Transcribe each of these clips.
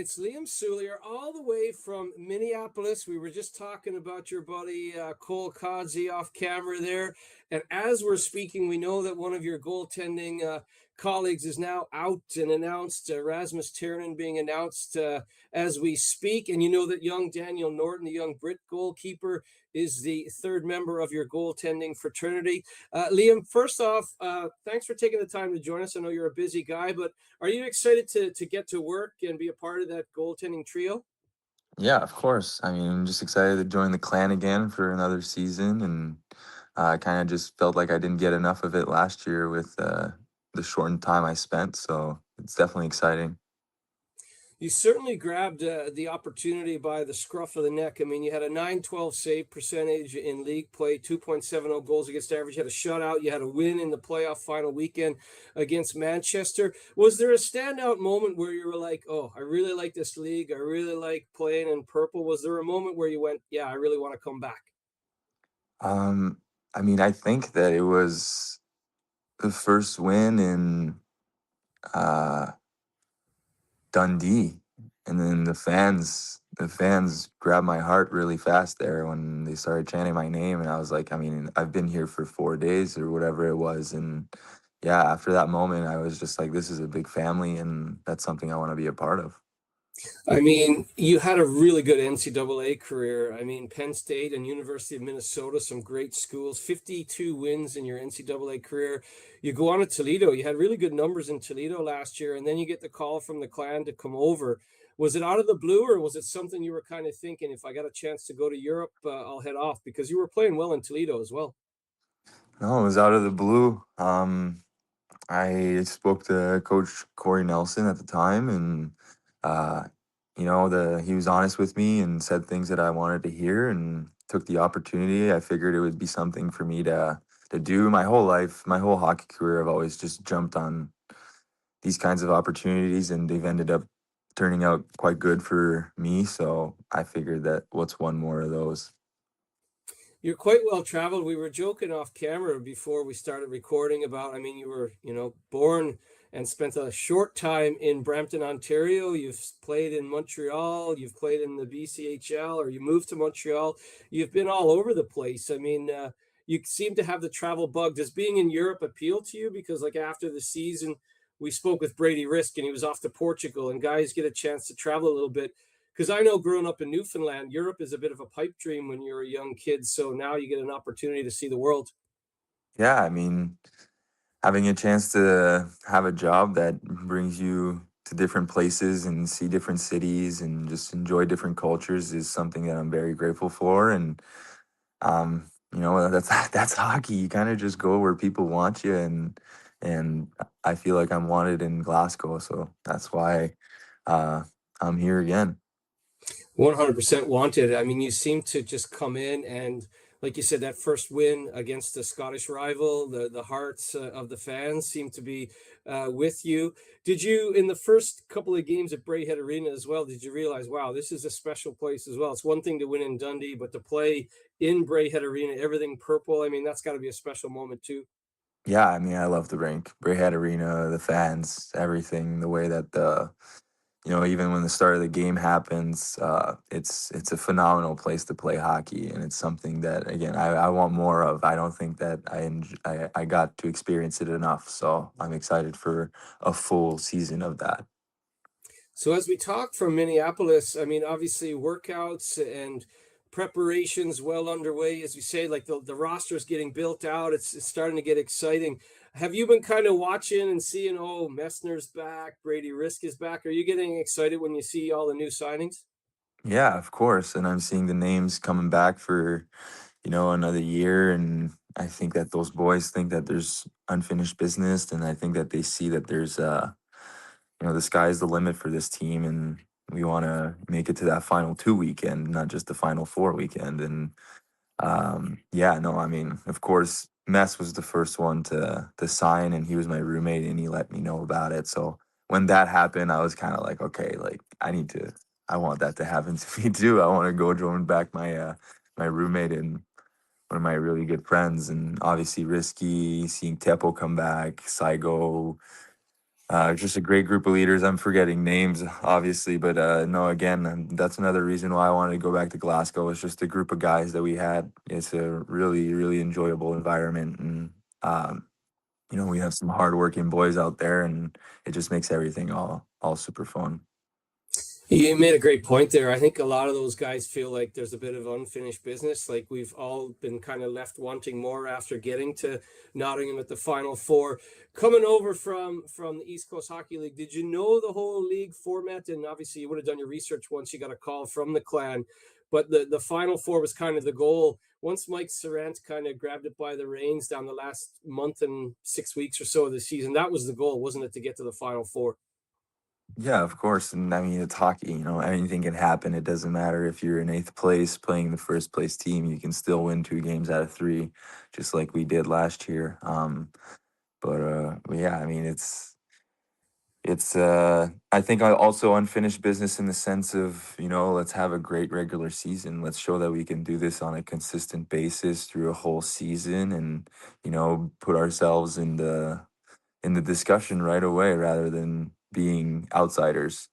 It's Liam Souliere, all the way from Minneapolis. We were just talking about your buddy Cole Codsey off camera there. And as we're speaking, we know that one of your goaltending colleagues is now out and announced, Rasmus Tiernan being announced as we speak. And you know that young Daniel Norton, the young Brit goalkeeper, is the third member of your goaltending fraternity. Liam, first off, thanks for taking the time to join us. I know you're a busy guy, but are you excited to get to work and be a part of that goaltending trio? Yeah, of course. I mean, I'm just excited to join the clan again for another season, and I kind of just felt like I didn't get enough of it last year with the shortened time I spent. So it's definitely exciting. You certainly grabbed the opportunity by the scruff of the neck. I mean, you had a 912 save percentage in league play, 2.70 goals against average. You had a shutout. You had a win in the playoff final weekend against Manchester. Was there a standout moment where you were like, oh, I really like this league. I really like playing in purple? Was there a moment where you went, yeah, I really want to come back? Um, I mean, I think that it was the first win in uh, Dundee, and then the fans grabbed my heart really fast there when they started chanting my name, and I was like, I mean, I've been here for 4 days or whatever it was, and yeah, after that moment, I was just like, this is a big family, and that's something I want to be a part of. I mean, you had a really good NCAA career. I mean, Penn State and University of Minnesota, some great schools, 52 wins in your NCAA career. You go on to Toledo. You had really good numbers in Toledo last year, and then you get the call from the clan to come over. Was it out of the blue, or was it something you were kind of thinking, if I got a chance to go to Europe, I'll head off? Because you were playing well in Toledo as well. No, it was out of the blue. I spoke to Coach Corey Nelson at the time, and uh, the he was honest with me and said things that I wanted to hear, and took the opportunity. I figured it would be something for me to do. My whole life, my whole hockey career, I've always just jumped on these kinds of opportunities, and they've ended up turning out quite good for me. So I figured that what's one more of those? You're quite well traveled. We were joking off camera before we started recording about, I mean, you were, born and spent a short time in Brampton, Ontario. You've played in Montreal, you've played in the BCHL, or you moved to Montreal. You've been all over the place. I mean, you seem to have the travel bug. Does being in Europe appeal to you? Because, like, after the season, we spoke with Brady Risk and he was off to Portugal, and guys get a chance to travel a little bit, because I know growing up in Newfoundland, Europe is a bit of a pipe dream when you're a young kid. So now you get an opportunity to see the world. Yeah, I mean, having a chance to have a job that brings you to different places and see different cities and just enjoy different cultures is something that I'm very grateful for. And that's that's hockey. You kind of just go where people want you, and I feel like I'm wanted in Glasgow, so that's why uh, I'm here again. 100% wanted. I mean, you seem to just come in and, like you said, that first win against the Scottish rival, the hearts of the fans seem to be with you. Did you, in the first couple of games at Braehead Arena as well, did you realize, wow, this is a special place as well? It's one thing to win in Dundee, but to play in Braehead Arena, everything purple, I mean, that's got to be a special moment too. Yeah, I mean, I love the rink, Brayhead Arena, the fans, everything, the way that even when the start of the game happens, it's a phenomenal place to play hockey, and it's something that again I want more of. I don't think that I got to experience it enough, so I'm excited for a full season of that. So as we talk from Minneapolis, I mean, obviously workouts and preparations well underway, as we say, like the roster is getting built out. It's starting to get exciting. Have you been kind of watching and seeing, oh, Messner's back, Brady Risk is back? Are you getting excited when you see all the new signings? Yeah, of course, and I'm seeing the names coming back for another year, and I think that those boys think that there's unfinished business, and I think that they see that there's the sky's the limit for this team, and we want to make it to that final two weekend, not just the final four weekend. And yeah, no, I mean, of course, Mess was the first one to sign, and he was my roommate, and he let me know about it. So when that happened, I was kind of like, okay, like I want that to happen to me too. I want to go join back my roommate and one of my really good friends, and obviously Risky, seeing Tepo come back, Saigo, Just a great group of leaders. I'm forgetting names, obviously, but no, again, that's another reason why I wanted to go back to Glasgow. It's just a group of guys that we had. It's a really, really enjoyable environment, and we have some hardworking boys out there, and it just makes everything all super fun. You made a great point there. I think a lot of those guys feel like there's a bit of unfinished business. Like we've all been kind of left wanting more after getting to Nottingham at the Final Four. Coming over from the East Coast Hockey League, did you know the whole league format? And obviously, you would have done your research once you got a call from the Clan. But the Final Four was kind of the goal. Once Mike Sarant kind of grabbed it by the reins down the last month and 6 weeks or so of the season, that was the goal, wasn't it, to get to the Final Four? Yeah, of course. And I mean, it's hockey, anything can happen. It doesn't matter if you're in eighth place playing the first place team, you can still win 2 games out of 3, just like we did last year. But yeah, I mean, it's I think also unfinished business in the sense of, let's have a great regular season. Let's show that we can do this on a consistent basis through a whole season and, put ourselves in the discussion right away rather than being outsiders.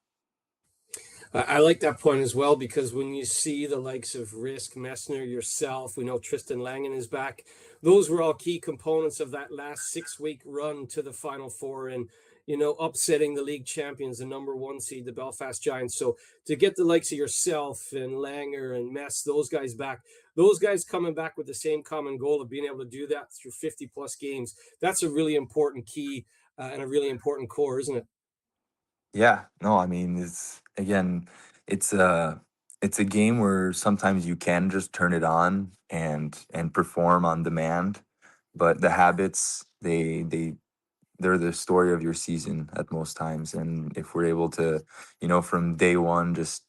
I like that point as well because when you see the likes of Risk, Messner, yourself, we know Tristan Langen is back. Those were all key components of that last 6 week run to the Final Four and, upsetting the league champions, the number 1 seed, the Belfast Giants. So to get the likes of yourself and Langer and Mess, those guys back, those guys coming back with the same common goal of being able to do that through 50 plus games, that's a really important key and a really important core, isn't it? Yeah, no, I mean, it's a game where sometimes you can just turn it on and perform on demand, but the habits they're the story of your season at most times. And if we're able to, from day one, just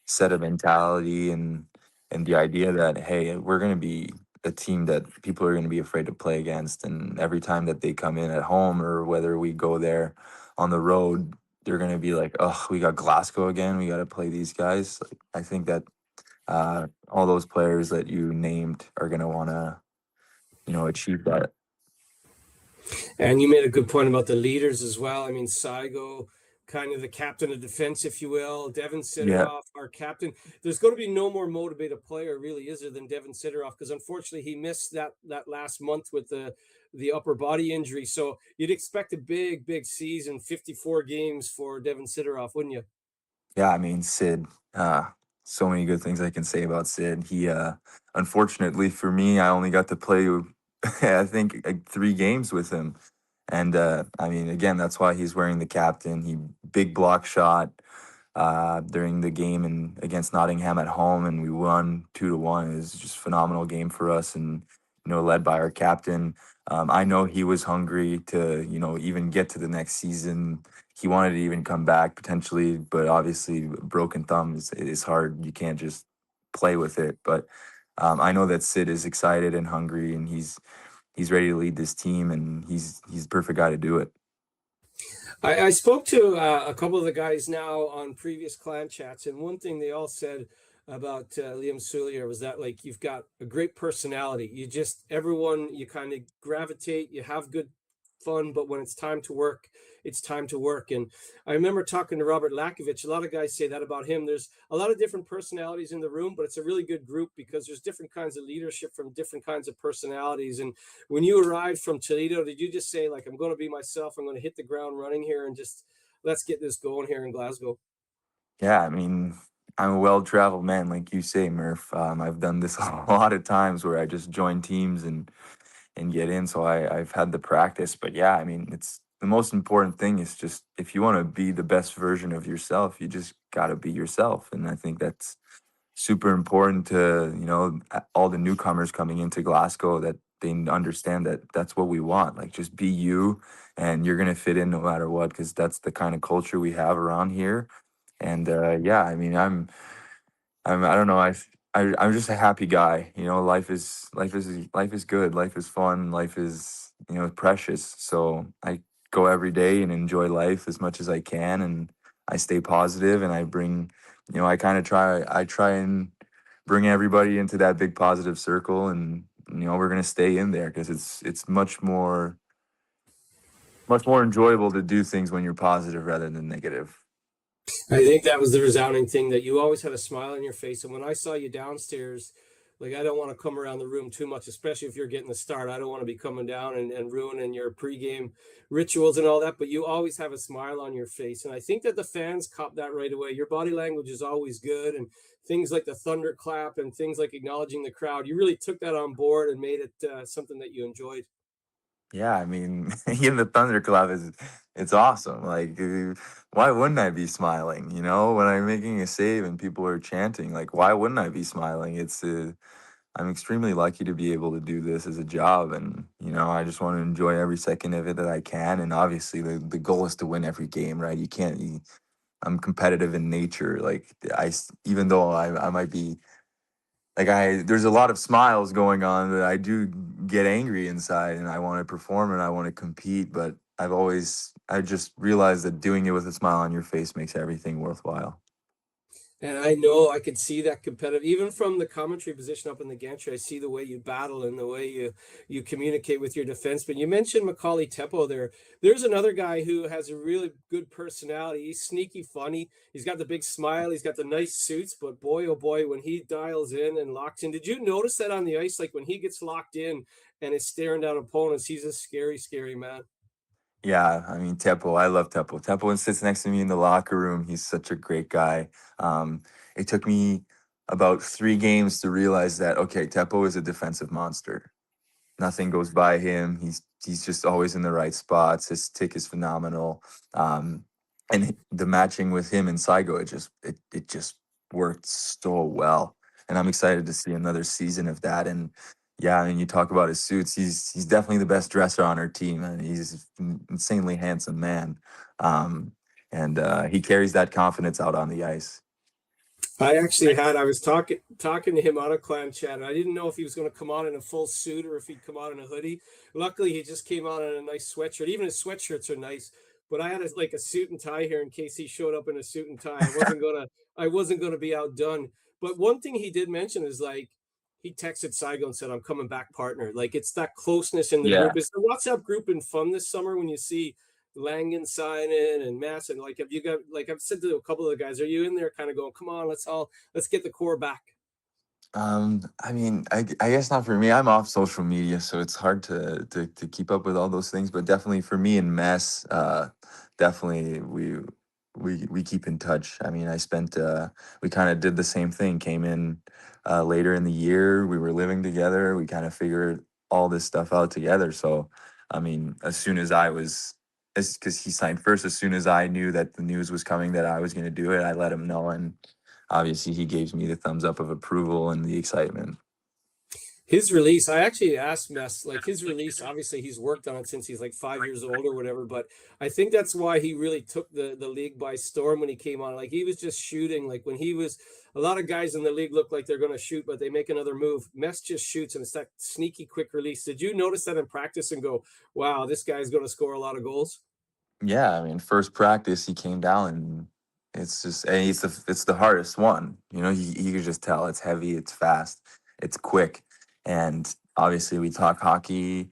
set a mentality and the idea that, hey, we're going to be a team that people are going to be afraid to play against, and every time that they come in at home or whether we go there on the road, they're going to be like, oh, we got Glasgow again, we got to play these guys. Like, I think that all those players that you named are going to want to, achieve that. And you made a good point about the leaders as well. I mean, Saigo, kind of the captain of defense, if you will. Devin Yeah. Sidoroff, our captain. There's going to be no more motivated player, really, is there, than Devin Sidoroff? Because unfortunately, he missed that last month with the upper body injury. So you'd expect a big, big season, 54 games for Devin Sidoroff, wouldn't you? Yeah, I mean, Sid, so many good things I can say about Sid. He, unfortunately for me, I only got to play, I think, like 3 games with him. And I mean, again, that's why he's wearing the captain. He big block shot during the game and against Nottingham at home, and we won 2-1. It was just a phenomenal game for us, and led by our captain. I know he was hungry to even get to the next season. He wanted to even come back potentially, but obviously, broken thumb is hard. You can't just play with it. But I know that Sid is excited and hungry, and he's ready to lead this team, and he's the perfect guy to do it. I spoke to a couple of the guys now on previous clan chats, and one thing they all said about Liam Souliere was that like you've got a great personality. You just everyone you kind of gravitate. You have good fun, but when it's time to work, it's time to work. And I remember talking to Robert Lakovich. A lot of guys say that about him. There's a lot of different personalities in the room, but it's a really good group because there's different kinds of leadership from different kinds of personalities. And when you arrived from Toledo, did you just say like, I'm going to be myself, I'm going to hit the ground running here and just let's get this going here in Glasgow? Yeah, I mean, I'm a well-traveled man, like you say, Murph. I've done this a lot of times where I just join teams and get in, so I've had the practice. But yeah, I mean, it's the most important thing is just if you want to be the best version of yourself, you just got to be yourself, and I think that's super important to all the newcomers coming into Glasgow that they understand that that's what we want. Like, just be you, and you're gonna fit in no matter what, because that's the kind of culture we have around here. And yeah, I mean, I don't know. I'm just a happy guy. Life is good. Life is fun. Life is precious. So I go every day and enjoy life as much as I can, and I stay positive, and I bring, I kind of try and bring everybody into that big positive circle, and we're gonna stay in there because it's much more. much more enjoyable to do things when you're positive rather than negative. I think that was the resounding thing, that you always had a smile on your face. And when I saw you downstairs, like, I don't want to come around the room too much, especially if you're getting the start. I don't want to be coming down and ruining your pregame rituals and all that. But you always have a smile on your face. And I think that the fans cop that right away. Your body language is always good. And things like the thunderclap and things like acknowledging the crowd, you really took that on board and made it something that you enjoyed. Yeah, I mean, even the thunderclap is it's awesome. Like, why wouldn't I be smiling? You know, when I'm making a save and people are chanting, like, why wouldn't I be smiling? I'm extremely lucky to be able to do this as a job, and I just want to enjoy every second of it that I can. And obviously, the goal is to win every game, right? You can't. I'm competitive in nature. Like, even though I might be like there's a lot of smiles going on, that I do get angry inside, and I want to perform and I want to compete. But I just realized that doing it with a smile on your face makes everything worthwhile. And I know I could see that competitive, even from the commentary position up in the gantry. I see the way you battle and the way you communicate with your defenseman. You mentioned Macaulay Teppo there. There's another guy who has a really good personality. He's sneaky funny. He's got the big smile. He's got the nice suits. But boy, oh boy, when he dials in and locks in, did you notice that on the ice? Like, when he gets locked in and is staring down opponents, he's a scary, scary man. Yeah, I mean Teppo, I love Teppo. Teppo sits next to me in the locker room. He's such a great guy. It took me about 3 games to realize that okay, Teppo is a defensive monster. Nothing goes by him. He's just always in the right spots. His tick is phenomenal. Um, and the matching with him and Saigo, it just worked so well. And I'm excited to see another season of that. And yeah, I mean, you talk about his suits. He's definitely the best dresser on our team, and he's an insanely handsome man. Um, and he carries that confidence out on the ice. I was talking to him on a clan chat, and I didn't know if he was going to come on in a full suit or if he'd come on in a hoodie. Luckily, he just came on in a nice sweatshirt. Even his sweatshirts are nice. But I had like a suit and tie here in case he showed up in a suit and tie. I wasn't gonna be outdone. But one thing he did mention is, like, he texted Saigo and said, "I'm coming back, partner." Like, it's that closeness in the Yeah. group. Is the WhatsApp group been fun this summer when you see Langen signing and Mass, and like, have you got, like, I've said to a couple of the guys, are you in there kind of going, come on, let's get the core back? I mean, I guess not for me. I'm off social media, so it's hard to keep up with all those things. But definitely for me and Mess, definitely we keep in touch. I mean, we kind of did the same thing. Came in later in the year. We were living together. We kind of figured all this stuff out together. So, I mean, as soon as I was, as because he signed first, as soon as I knew that the news was coming that I was going to do it, I let him know, and obviously he gives me the thumbs up of approval and the excitement. His release, I actually asked Mess, like, his release, obviously he's worked on it since he's like 5 years old or whatever, but I think that's why he really took the league by storm when he came on. Like, he was just shooting. Like, when he was, a lot of guys in the league look like they're going to shoot, but they make another move. Mess just shoots, and it's that sneaky quick release. Did you notice that in practice and go, wow, this guy's going to score a lot of goals? Yeah, I mean, first practice he came down, and it's the hardest one. You could just tell it's heavy, it's fast, it's quick, and obviously we talk hockey,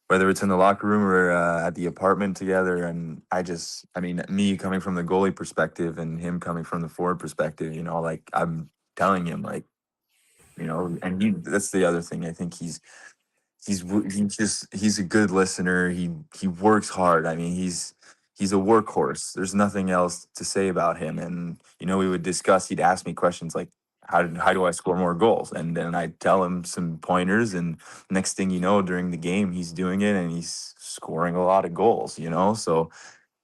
whether it's in the locker room or at the apartment together. And I mean, me coming from the goalie perspective and him coming from the forward perspective, like I'm telling him, like, and that's the other thing. I think he's a good listener. He works hard. I mean, he's a workhorse. There's nothing else to say about him. And we would discuss. He'd ask me questions like, how do I score more goals? And then I'd tell him some pointers. And next thing you know, during the game, he's doing it and he's scoring a lot of goals. So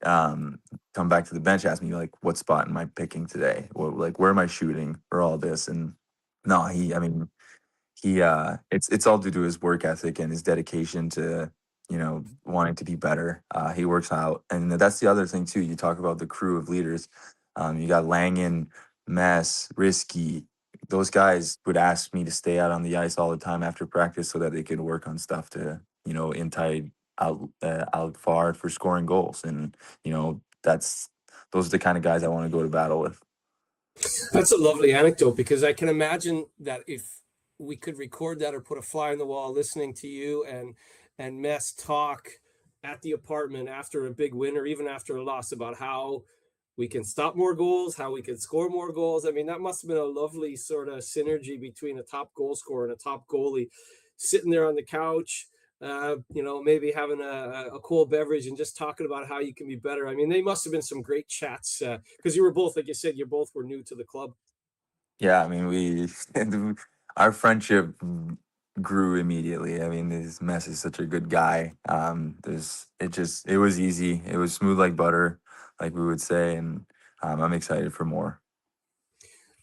um, come back to the bench, ask me like, what spot am I picking today? Like, where am I shooting for all this? And no, I mean, it's all due to his work ethic and his dedication to wanting to be better. He works out, and that's the other thing too. You talk about the crew of leaders. You got Langen, Mess, Risky. Those guys would ask me to stay out on the ice all the time after practice so that they could work on stuff to inside out far for scoring goals. And that's those are the kind of guys I want to go to battle with. That's a lovely anecdote, because I can imagine that if we could record that or put a fly on the wall listening to you and Mess talk at the apartment after a big win or even after a loss about how we can stop more goals, how we can score more goals. I mean, that must have been a lovely sort of synergy between a top goal scorer and a top goalie sitting there on the couch, maybe having a cold beverage and just talking about how you can be better. I mean, they must have been some great chats because you were both, like you said, you both were new to the club. Yeah, I mean, we our friendship grew immediately. I mean, this Mess is such a good guy. It was easy. It was smooth like butter, like we would say, and I'm excited for more.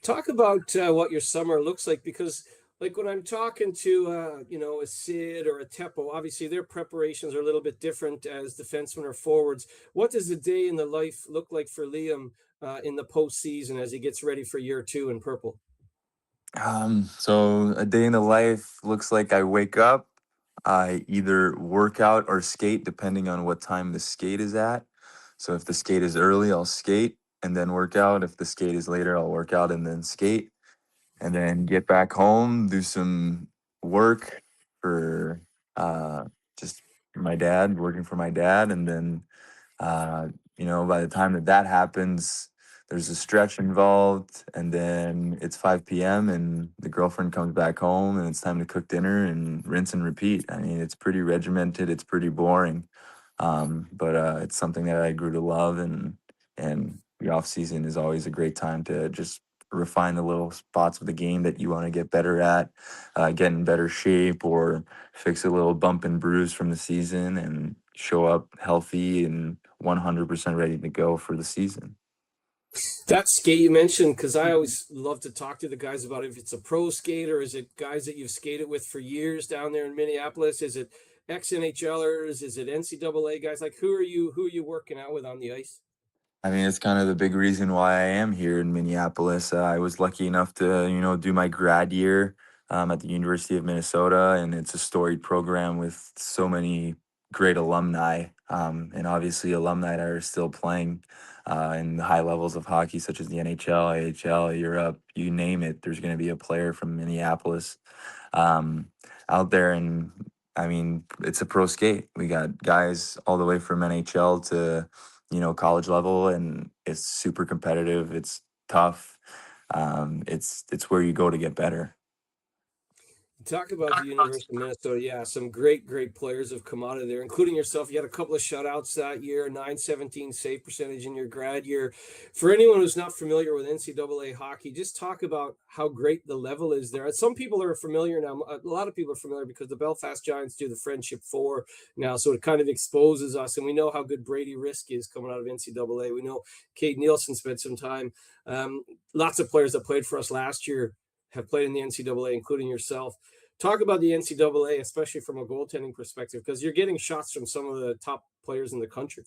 Talk about what your summer looks like because, like, when I'm talking to, a Sid or a Teppo, obviously their preparations are a little bit different as defensemen or forwards. What does a day in the life look like for Liam in the postseason as he gets ready for year two in purple? So a day in the life looks like I wake up, I either work out or skate, depending on what time the skate is at. So if the skate is early, I'll skate and then work out. If the skate is later, I'll work out and then skate, and then get back home, do some work for uh, just my dad, working for my dad, and then by the time that happens, there's a stretch involved, and then it's 5 p.m. and the girlfriend comes back home, and it's time to cook dinner and rinse and repeat. I mean, it's pretty regimented. It's pretty boring, but it's something that I grew to love, and the off season is always a great time to just refine the little spots of the game that you want to get better at, get in better shape, or fix a little bump and bruise from the season, and show up healthy and 100% ready to go for the season. That skate you mentioned, because I always love to talk to the guys about if it's a pro skater, is it guys that you've skated with for years down there in Minneapolis? Is it ex NHLers? Is it NCAA guys? Like who are you working out with on the ice? I mean, it's kind of the big reason why I am here in Minneapolis. I was lucky enough to, do my grad year at the University of Minnesota, and it's a storied program with so many great alumni, and obviously alumni that are still playing in the high levels of hockey, such as the NHL, AHL, Europe, you name it. There's going to be a player from Minneapolis um, out there, and I mean, it's a pro skate. We got guys all the way from NHL to college level, and it's super competitive. It's tough. It's where you go to get better. Talk about the University of Minnesota. Yeah, some great players have come out of there, including yourself. You had a couple of shutouts that year, 917 save percentage in your grad year. For anyone who's not familiar with NCAA hockey, just talk about how great the level is there. Some people are familiar now. A lot of people are familiar because the Belfast Giants do the Friendship Four now, so it kind of exposes us. And we know how good Brady Risk is coming out of NCAA. We know Kate Nielsen spent some time. Lots of players that played for us last year have played in the NCAA, including yourself. Talk about the NCAA, especially from a goaltending perspective, because you're getting shots from some of the top players in the country.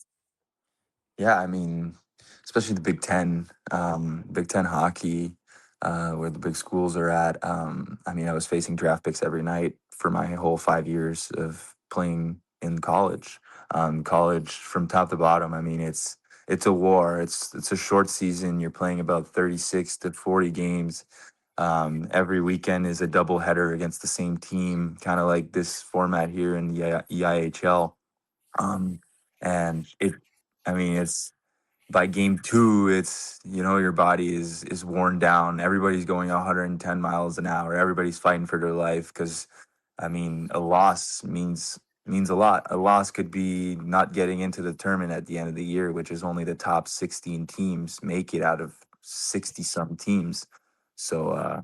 Yeah, I mean, especially the Big Ten hockey, where the big schools are at. I mean, I was facing draft picks every night for my whole 5 years of playing in college. College from top to bottom. I mean, it's a war. It's a short season. You're playing about 36 to 40 games. Every weekend is a double header against the same team, kind of like this format here in the EIHL. Um, and I mean, it's by game two, it's your body is worn down. Everybody's going 110 miles an hour. Everybody's fighting for their life because, I mean, a loss means a lot. A loss could be not getting into the tournament at the end of the year, which is only the top 16 teams make it out of 60 some teams. So,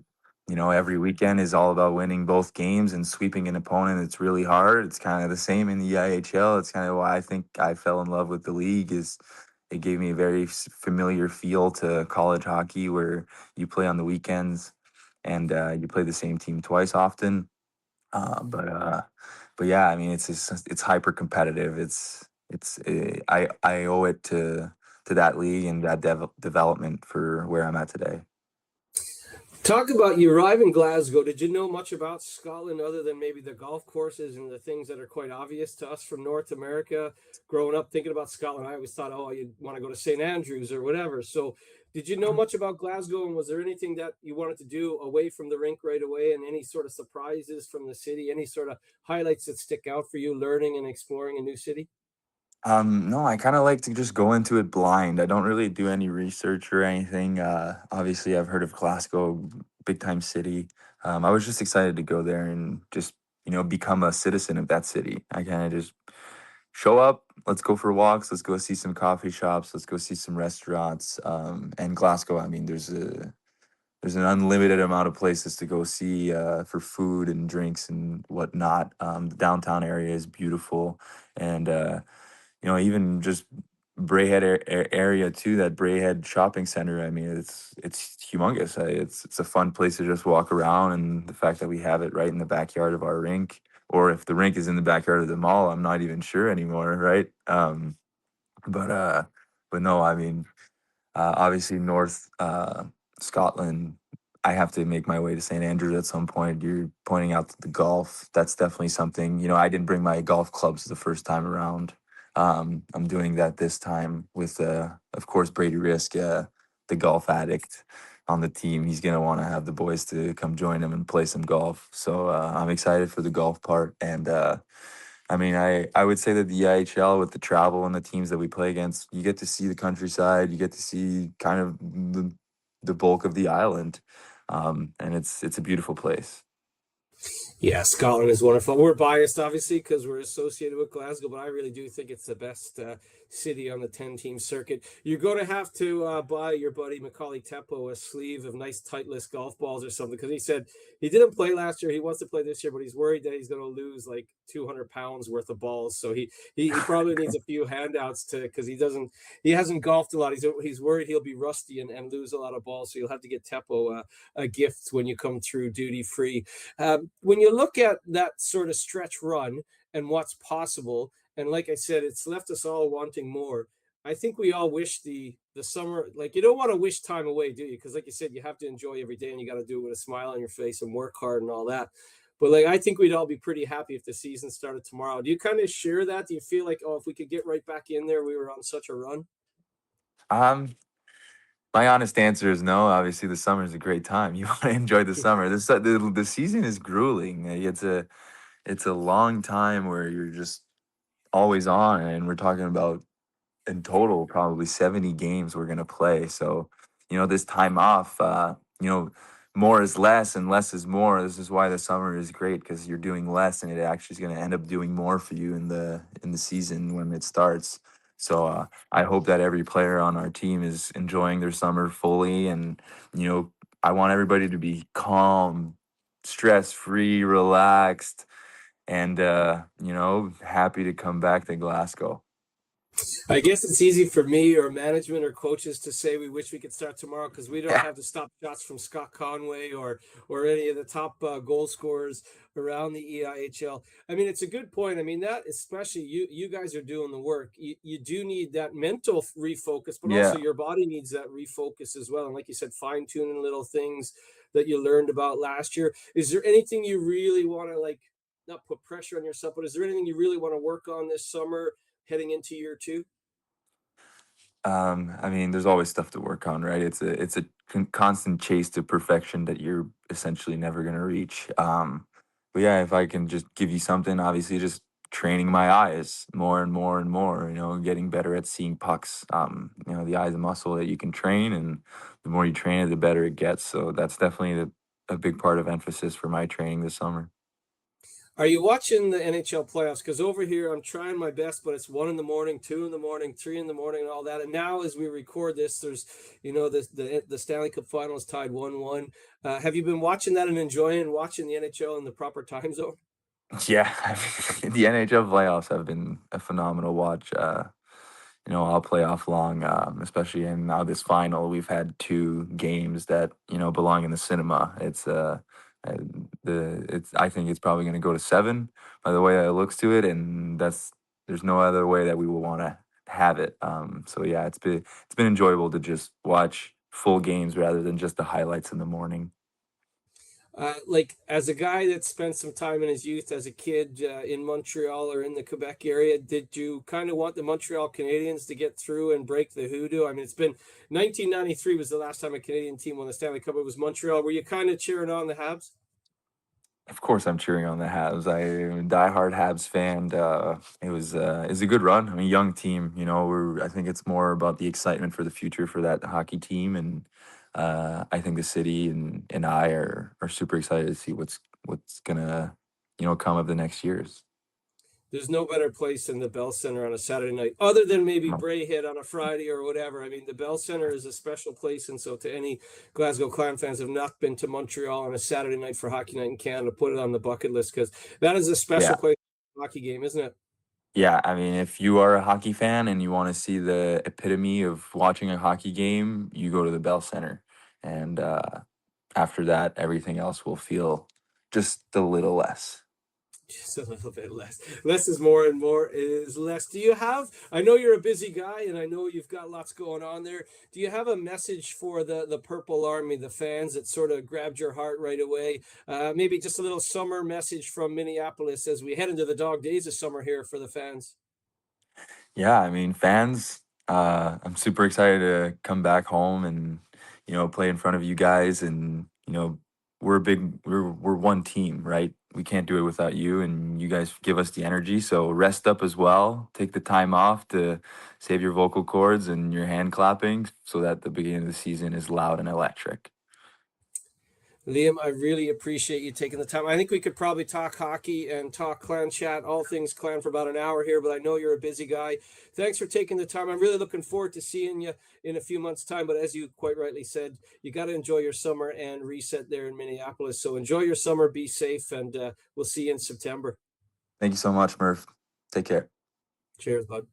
every weekend is all about winning both games and sweeping an opponent. It's really hard. It's kind of the same in the IHL. It's kind of why I think I fell in love with the league. Is it gave me a very familiar feel to college hockey, where you play on the weekends and you play the same team twice often. Uh, but uh, but yeah, I mean, it's hyper competitive. I owe it to that league and that development for where I'm at today. Talk about you arrive in Glasgow. Did you know much about Scotland other than maybe the golf courses and the things that are quite obvious to us from North America? Growing up thinking about Scotland, I always thought, oh, you'd want to go to St. Andrews or whatever. So, did you know much about Glasgow? And was there anything that you wanted to do away from the rink right away? And any sort of surprises from the city? Any sort of highlights that stick out for you learning and exploring a new city? No, I kind of like to just go into it blind. I don't really do any research or anything. Obviously, I've heard of Glasgow, big time city. I was just excited to go there and just, become a citizen of that city. I kind of just show up, let's go for walks, let's go see some coffee shops, let's go see some restaurants. And Glasgow, I mean, there's an unlimited amount of places to go see for food and drinks and whatnot. The downtown area is beautiful, and even just area too. That Brayhead shopping center. I mean, it's humongous. It's a fun place to just walk around, and the fact that we have it right in the backyard of our rink, or if the rink is in the backyard of the mall, I'm not even sure anymore, right? But uh, but no, I mean, obviously, North Scotland. I have to make my way to St. Andrews at some point. You're pointing out that the golf. That's definitely something. I didn't bring my golf clubs the first time around. I'm doing that this time with, of course, Brady Risk, the golf addict on the team. He's gonna want to have the boys to come join him and play some golf. So I'm excited for the golf part, and I mean, I would say that the IHL with the travel and the teams that we play against, you get to see the countryside, you get to see kind of the bulk of the island, and it's a beautiful place. Yeah, Scotland is wonderful. We're biased, obviously, because we're associated with Glasgow, but I really do think it's the best city on the 10-team circuit. You're going to have to buy your buddy Macaulay Teppo a sleeve of nice Titleist golf balls or something, because he said he didn't play last year. He wants to play this year, but he's worried that he's going to lose like 200 pounds worth of balls. So he probably needs a few handouts to, because he hasn't golfed a lot. He's worried he'll be rusty and lose a lot of balls. So you'll have to get Teppo a gift when you come through duty free. When you look at that sort of stretch run and what's possible, and like I said, it's left us all wanting more. I think we all wish the summer, like you don't want to wish time away, do you? Because like you said, you have to enjoy every day and you got to do it with a smile on your face and work hard and all that. But like I think we'd all be pretty happy if the season started tomorrow. Do you kind of share that? Do you feel like, oh, if we could get right back in there, we were on such a run? Um, my honest answer is no. Obviously, the summer is a great time. You want to enjoy the summer. The season is grueling. It's a long time where you're just always on, and we're talking about in total probably 70 games we're going to play. So, this time off, more is less and less is more. This is why the summer is great, because you're doing less and it actually is going to end up doing more for you in the season when it starts. So I hope that every player on our team is enjoying their summer fully, and I want everybody to be calm, stress free, relaxed, and happy to come back to Glasgow. I guess it's easy for me or management or coaches to say we wish we could start tomorrow because we don't have to stop shots from Scott Conway or any of the top goal scorers around the EIHL. I mean, it's a good point. I mean, that especially you guys are doing the work. You do need that mental refocus, but also Yeah. your body needs that refocus as well. And like you said, fine tuning little things that you learned about last year. Is there anything you really want to like? Not put pressure on yourself, but is there anything you really want to work on this summer heading into year two? I mean, there's always stuff to work on, right? It's a constant chase to perfection that you're essentially never gonna reach. But yeah, if I can just give you something, obviously, just training my eyes more and more and more. Getting better at seeing pucks. The eye's a muscle that you can train, and the more you train it, the better it gets. So that's definitely a big part of emphasis for my training this summer. Are you watching the NHL playoffs? Because over here, I'm trying my best, but it's 1 in the morning, 2 in the morning, 3 in the morning, and all that. And now, as we record this, there's, the Stanley Cup Finals tied 1-1. Have you been watching that and enjoying watching the NHL in the proper time zone? Yeah, I mean, the NHL playoffs have been a phenomenal watch. All playoff long, especially in now this final. We've had two games that belong in the cinema. Uh, I think it's probably going to go to seven by the way that it looks to it, and there's no other way that we will want to have it. So yeah, it's been enjoyable to just watch full games rather than just the highlights in the morning. Like as a guy that spent some time in his youth as a kid in Montreal or in the Quebec area, did you kind of want the Montreal Canadiens to get through and break the hoodoo? I mean, it's been 1993 was the last time a Canadian team won the Stanley Cup. It was Montreal. Were you kind of cheering on the Habs? Of course, I'm cheering on the Habs. I'm a diehard Habs fan. It's a good run. I mean, young team. You know, I think it's more about the excitement for the future for that hockey team, and I think the city and I are super excited to see what's gonna come of the next years. There's no better place than the Bell Center on a Saturday night, other than maybe No. Brayhead on a Friday or whatever. I mean, the Bell Center is a special place, and so to any Glasgow Clan fans who have not been to Montreal on a Saturday night for Hockey Night in Canada, put it on the bucket list because that is a special Yeah, place for a hockey game, isn't it? yeah. I mean, if you are a hockey fan and you want to see the epitome of watching a hockey game, you go to the Bell Center, and after that, everything else will feel just a little less. Just a little bit less. Less is more and more is less. Do you have, I know you're a busy guy and I know you've got lots going on there. Do you have a message for the Purple Army, the fans that sort of grabbed your heart right away? Maybe just a little summer message from Minneapolis as we head into the dog days of summer here for the fans. Yeah, I mean, fans, I'm super excited to come back home and, play in front of you guys. And, we're one team, right? We can't do it without you, and you guys give us the energy. So rest up as well. Take the time off to save your vocal cords and your hand clapping so that the beginning of the season is loud and electric. Liam, I really appreciate you taking the time. I think we could probably talk hockey and talk clan chat, all things clan for about an hour here, but I know you're a busy guy. Thanks for taking the time. I'm really looking forward to seeing you in a few months' time. But as you quite rightly said, you got to enjoy your summer and reset there in Minneapolis. So enjoy your summer, be safe, and we'll see you in September. Thank you so much, Murph. Take care. Cheers, bud.